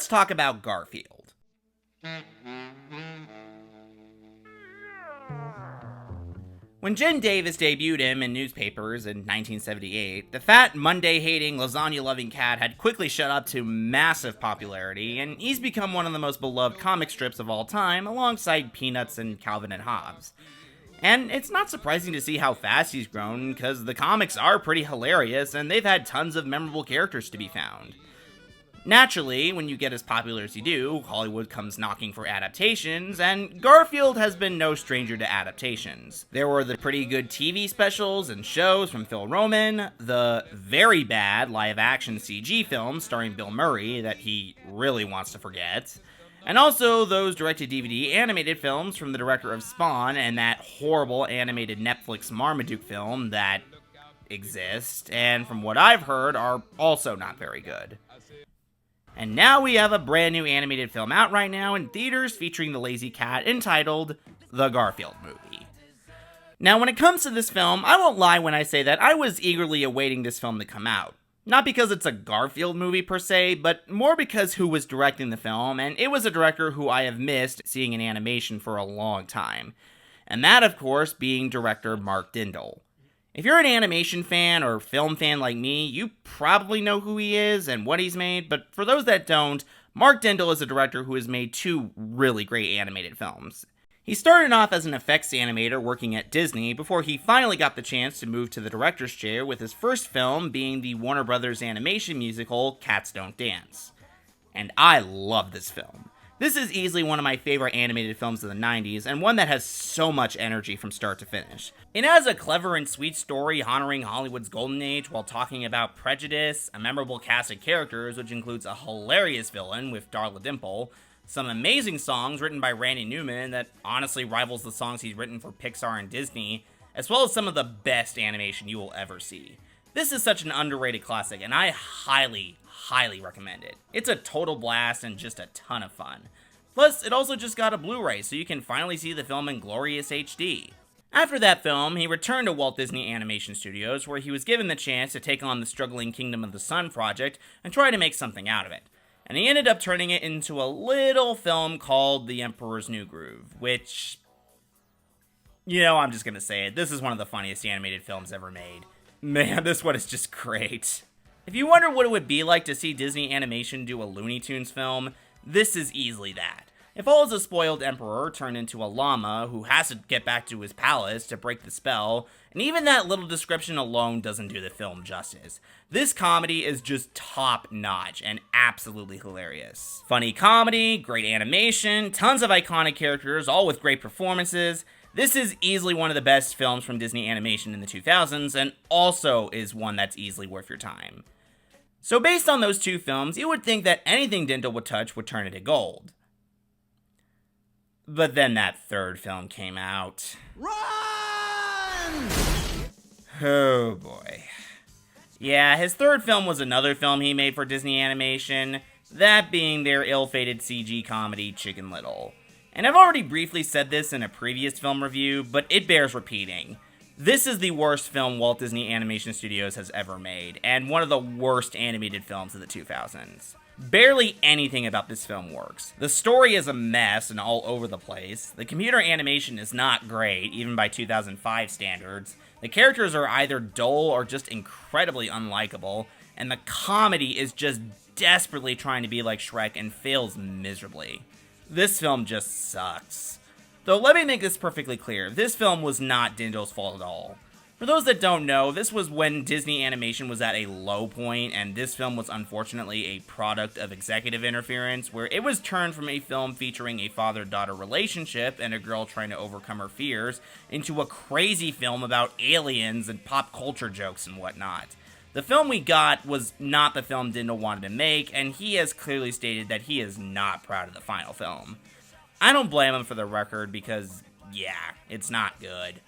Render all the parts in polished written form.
let's talk about Garfield. When Jen Davis debuted him in newspapers in 1978, the fat, Monday-hating, lasagna-loving cat had quickly shot up to massive popularity, and he's become one of the most beloved comic strips of all time, alongside Peanuts and Calvin and Hobbes. And it's not surprising to see how fast he's grown, because the comics are pretty hilarious, and they've had tons of memorable characters to be found. Naturally, when you get as popular as you do, Hollywood comes knocking for adaptations, and Garfield has been no stranger to adaptations. There were the pretty good TV specials and shows from Phil Roman, the very bad live-action CG film starring Bill Murray that he really wants to forget, and also those direct-to-DVD animated films from the director of Spawn and that horrible animated Netflix Marmaduke film that exist, and from what I've heard, are also not very good. And now we have a brand new animated film out right now in theaters featuring the lazy cat entitled The Garfield Movie. Now when it comes to this film, I won't lie when I say that I was eagerly awaiting this film to come out. Not because it's a Garfield movie per se, but more because who was directing the film, and it was a director who I have missed seeing in animation for a long time. And that, of course, being director Mark Dindal. If you're an animation fan or film fan like me, you probably know who he is and what he's made, but for those that don't, Mark Dindal is a director who has made two really great animated films. He started off as an effects animator working at Disney before he finally got the chance to move to the director's chair, with his first film being the Warner Brothers animation musical Cats Don't Dance. And I love this film. This is easily one of my favorite animated films of the 90s, and one that has so much energy from start to finish. It has a clever and sweet story honoring Hollywood's golden age while talking about prejudice, a memorable cast of characters which includes a hilarious villain with Darla Dimple, some amazing songs written by Randy Newman that honestly rivals the songs he's written for Pixar and Disney, as well as some of the best animation you will ever see. This is such an underrated classic, and I highly recommend it. It's a total blast and just a ton of fun. Plus, it also just got a Blu-ray, so you can finally see the film in glorious HD. After that film, he returned to Walt Disney Animation Studios, where he was given the chance to take on the struggling Kingdom of the Sun project and try to make something out of it. And he ended up turning it into a little film called The Emperor's New Groove, which, I'm just gonna say it, this is one of the funniest animated films ever made. Man, this one is just great. If you wonder what it would be like to see Disney Animation do a Looney Tunes film, this is easily that. It follows a spoiled emperor turned into a llama who has to get back to his palace to break the spell, and even that little description alone doesn't do the film justice. This comedy is just top-notch and absolutely hilarious. Funny comedy, great animation, tons of iconic characters, all with great performances. This is easily one of the best films from Disney Animation in the 2000s, and also is one that's easily worth your time. So based on those two films, you would think that anything Dindal would touch would turn into gold. But then that third film came out. Run! Oh boy. Yeah, his third film was another film he made for Disney Animation, that being their ill-fated CG comedy Chicken Little. And I've already briefly said this in a previous film review, but it bears repeating. This is the worst film Walt Disney Animation Studios has ever made, and one of the worst animated films of the 2000s. Barely anything about this film works. The story is a mess and all over the place. The computer animation is not great, even by 2005 standards. The characters are either dull or just incredibly unlikable, and the comedy is just desperately trying to be like Shrek and fails miserably. This film just sucks. Though let me make this perfectly clear, this film was not Dindal's fault at all. For those that don't know, this was when Disney Animation was at a low point, and this film was unfortunately a product of executive interference, where it was turned from a film featuring a father-daughter relationship and a girl trying to overcome her fears, into a crazy film about aliens and pop culture jokes and whatnot. The film we got was not the film Dindal wanted to make, and he has clearly stated that he is not proud of the final film. I don't blame him for the record because, yeah, it's not good.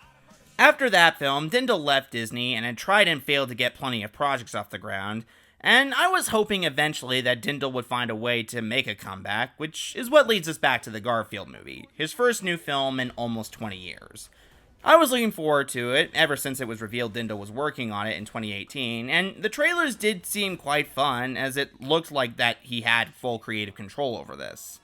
After that film, Dindal left Disney and had tried and failed to get plenty of projects off the ground, and I was hoping eventually that Dindal would find a way to make a comeback, which is what leads us back to the Garfield movie, his first new film in almost 20 years. I was looking forward to it ever since it was revealed Dindal was working on it in 2018, and the trailers did seem quite fun as it looked like that he had full creative control over this.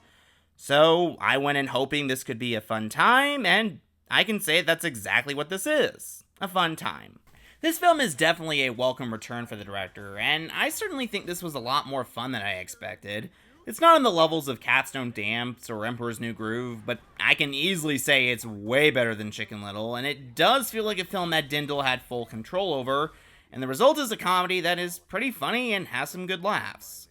So I went in hoping this could be a fun time, and I can say that's exactly what this is. A fun time. This film is definitely a welcome return for the director, and I certainly think this was a lot more fun than I expected. It's not on the levels of Capstone Dance or Emperor's New Groove, but I can easily say it's way better than Chicken Little, and it does feel like a film that Dindal had full control over, and the result is a comedy that is pretty funny and has some good laughs.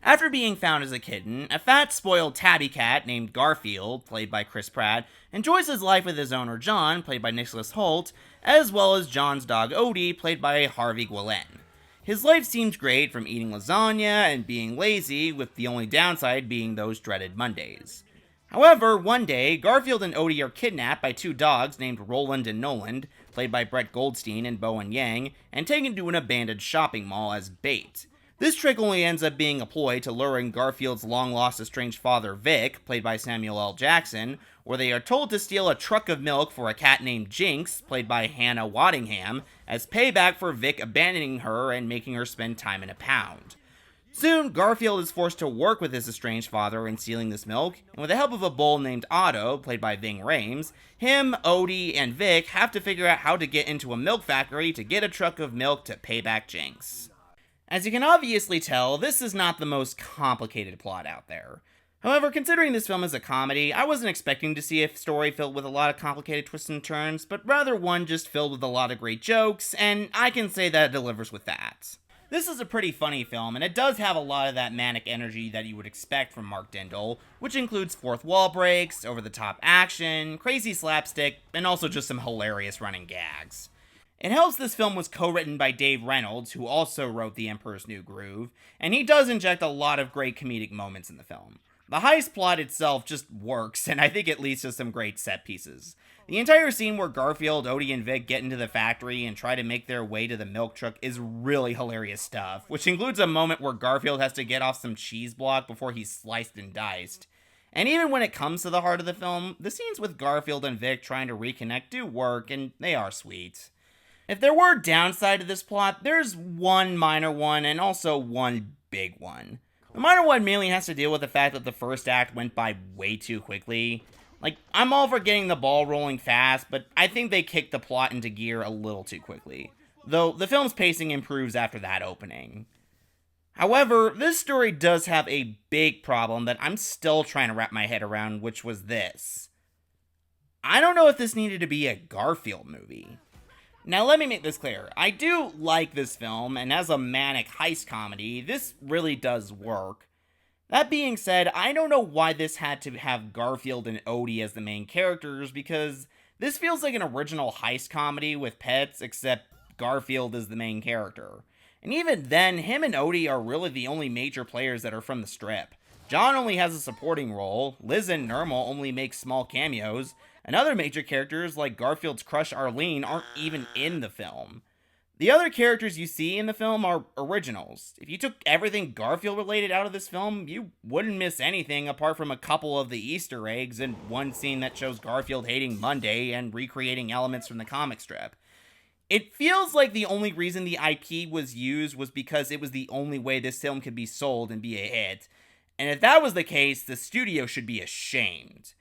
After being found as a kitten, a fat, spoiled tabby cat named Garfield, played by Chris Pratt, enjoys his life with his owner John, played by Nicholas Hoult, as well as John's dog Odie, played by Harvey Guillen. His life seems great, from eating lasagna and being lazy, with the only downside being those dreaded Mondays. However, one day, Garfield and Odie are kidnapped by two dogs named Roland and Noland, played by Brett Goldstein and Bowen Yang, and taken to an abandoned shopping mall as bait. This trick only ends up being a ploy to luring Garfield's long-lost estranged father Vic, played by Samuel L. Jackson, where they are told to steal a truck of milk for a cat named Jinx, played by Hannah Waddingham, as payback for Vic abandoning her and making her spend time in a pound. Soon, Garfield is forced to work with his estranged father in stealing this milk, and with the help of a bull named Otto, played by Ving Rhames, him, Odie, and Vic have to figure out how to get into a milk factory to get a truck of milk to pay back Jinx. As you can obviously tell, this is not the most complicated plot out there. However, considering this film is a comedy, I wasn't expecting to see a story filled with a lot of complicated twists and turns, but rather one just filled with a lot of great jokes, and I can say that it delivers with that. This is a pretty funny film, and it does have a lot of that manic energy that you would expect from Mark Dindal, which includes fourth wall breaks, over-the-top action, crazy slapstick, and also just some hilarious running gags. It helps this film was co-written by Dave Reynolds, who also wrote The Emperor's New Groove, and he does inject a lot of great comedic moments in the film. The heist plot itself just works, and I think it leads to some great set pieces. The entire scene where Garfield, Odie, and Vic get into the factory and try to make their way to the milk truck is really hilarious stuff, which includes a moment where Garfield has to get off some cheese block before he's sliced and diced. And even when it comes to the heart of the film, the scenes with Garfield and Vic trying to reconnect do work, and they are sweet. If there were a downside to this plot, there's one minor one and also one big one. The minor one mainly has to deal with the fact that the first act went by way too quickly. Like, I'm all for getting the ball rolling fast, but I think they kicked the plot into gear a little too quickly. Though, the film's pacing improves after that opening. However, this story does have a big problem that I'm still trying to wrap my head around, which was this. I don't know if this needed to be a Garfield movie. Now let me make this clear, I do like this film, and as a manic heist comedy, this really does work. That being said, I don't know why this had to have Garfield and Odie as the main characters, because this feels like an original heist comedy with pets, except Garfield is the main character. And even then, him and Odie are really the only major players that are from the strip. John only has a supporting role, Liz and Nermal only make small cameos, and other major characters like Garfield's crush Arlene aren't even in the film. The other characters you see in the film are originals. If you took everything Garfield related out of this film, you wouldn't miss anything apart from a couple of the Easter eggs and one scene that shows Garfield hating Monday and recreating elements from the comic strip. It feels like the only reason the IP was used was because it was the only way this film could be sold and be a hit. And if that was the case, the studio should be ashamed.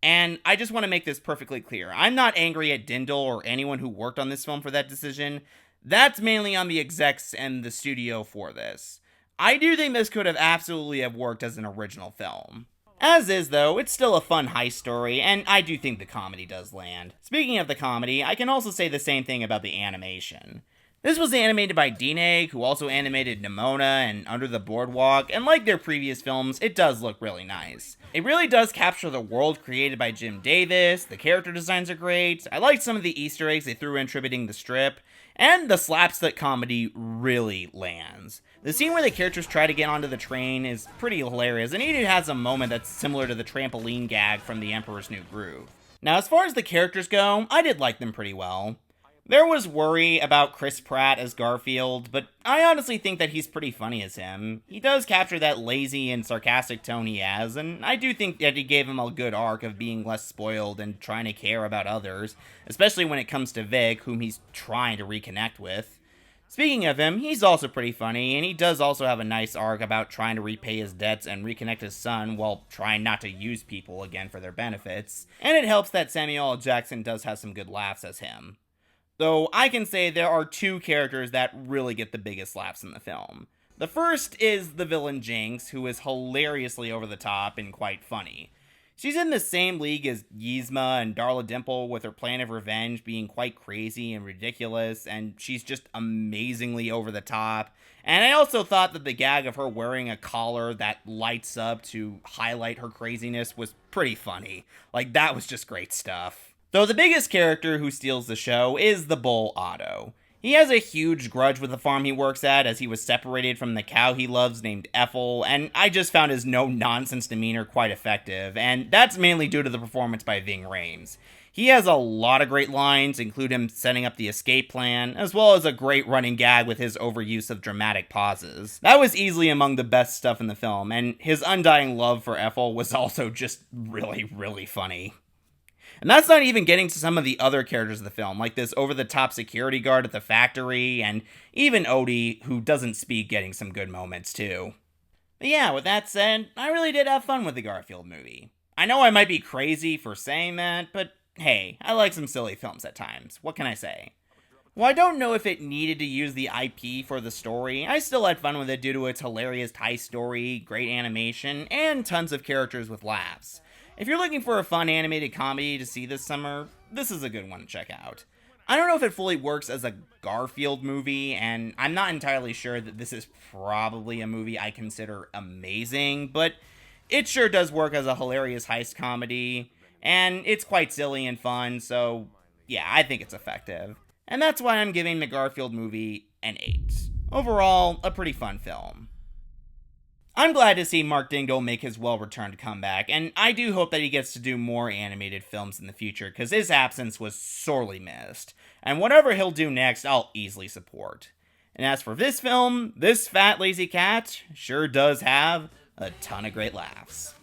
And I just want to make this perfectly clear. I'm not angry at Dindal or anyone who worked on this film for that decision. That's mainly on the execs and the studio for this. I do think this could have absolutely have worked as an original film. As is, though, it's still a fun heist story, and I do think the comedy does land. Speaking of the comedy, I can also say the same thing about the animation. This was animated by Dineg, who also animated Nimona and Under the Boardwalk, and like their previous films, it does look really nice. It really does capture the world created by Jim Davis, the character designs are great, I liked some of the Easter eggs they threw in tributing the strip, and the slapstick comedy really lands. The scene where the characters try to get onto the train is pretty hilarious, and it has a moment that's similar to the trampoline gag from The Emperor's New Groove. Now, as far as the characters go, I did like them pretty well. There was worry about Chris Pratt as Garfield, but I honestly think that he's pretty funny as him. He does capture that lazy and sarcastic tone he has, and I do think that he gave him a good arc of being less spoiled and trying to care about others, especially when it comes to Vic, whom he's trying to reconnect with. Speaking of him, he's also pretty funny, and he does also have a nice arc about trying to repay his debts and reconnect his son while trying not to use people again for their benefits. And it helps that Samuel L. Jackson does have some good laughs as him. Though I can say there are two characters that really get the biggest laughs in the film. The first is the villain Jinx, who is hilariously over the top and quite funny. She's in the same league as Yzma and Darla Dimple, with her plan of revenge being quite crazy and ridiculous, and she's just amazingly over the top. And I also thought that the gag of her wearing a collar that lights up to highlight her craziness was pretty funny. Like, that was just great stuff. Though the biggest character who steals the show is the bull Otto. He has a huge grudge with the farm he works at, as he was separated from the cow he loves named Ethel, and I just found his no-nonsense demeanor quite effective, and that's mainly due to the performance by Ving Rhames. He has a lot of great lines, include him setting up the escape plan, as well as a great running gag with his overuse of dramatic pauses. That was easily among the best stuff in the film, and his undying love for Ethel was also just really, really funny. And that's not even getting to some of the other characters of the film, like this over-the-top security guard at the factory, and even Odie, who doesn't speak, getting some good moments too. But yeah, with that said, I really did have fun with the Garfield movie. I know I might be crazy for saying that, but hey, I like some silly films at times. What can I say? While I don't know if it needed to use the IP for the story, I still had fun with it due to its hilarious heist story, great animation, and tons of characters with laughs. If you're looking for a fun animated comedy to see this summer, this is a good one to check out. I don't know if it fully works as a Garfield movie, and I'm not entirely sure that this is probably a movie I consider amazing, but it sure does work as a hilarious heist comedy, and it's quite silly and fun, so yeah, I think it's effective. And that's why I'm giving the Garfield movie an 8. Overall, a pretty fun film. I'm glad to see Mark Dindal make his well-returned comeback, and I do hope that he gets to do more animated films in the future, because his absence was sorely missed. And whatever he'll do next, I'll easily support. And as for this film, this fat lazy cat sure does have a ton of great laughs.